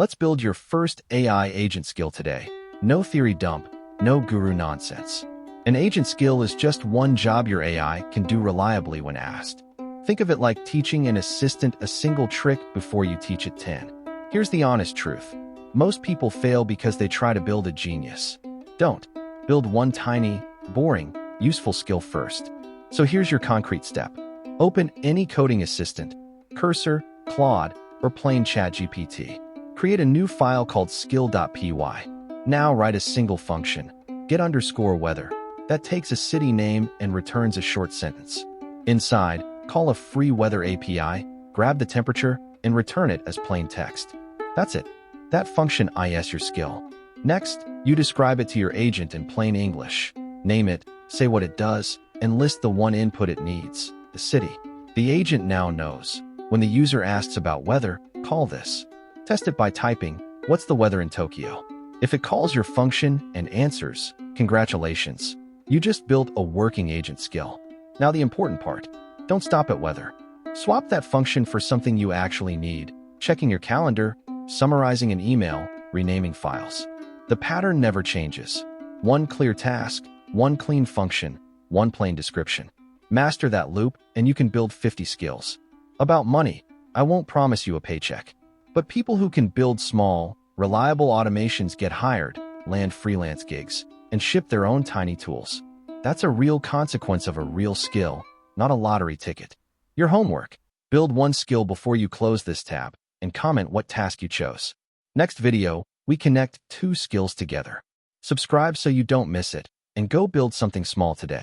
Let's build your first AI agent skill today. No theory dump, no guru nonsense. An agent skill is just one job your AI can do reliably when asked. Think of it like teaching an assistant a single trick before you teach it 10. Here's the honest truth. Most people fail because they try to build a genius. Don't. Build one tiny, boring, useful skill first. So here's your concrete step. Open any coding assistant, Cursor, Claude, or plain ChatGPT. Create a new file called skill.py. Now write a single function, get_weather. That takes a city name and returns a short sentence. Inside, call a free weather API, grab the temperature, and return it as plain text. That's it. That function is your skill. Next, you describe it to your agent in plain English. Name it, say what it does, and list the one input it needs, the city. The agent now knows. When the user asks about weather, call this. Test it by typing, "What's the weather in Tokyo?" If it calls your function and answers, congratulations. You just built a working agent skill. Now the important part. Don't stop at weather. Swap that function for something you actually need, checking your calendar, summarizing an email, renaming files. The pattern never changes. One clear task, one clean function, one plain description. Master that loop, and you can build 50 skills. About money, I won't promise you a paycheck. But people who can build small, reliable automations get hired, land freelance gigs, and ship their own tiny tools. That's a real consequence of a real skill, not a lottery ticket. Your homework. Build one skill before you close this tab, and comment what task you chose. Next video, we connect two skills together. Subscribe so you don't miss it, and go build something small today.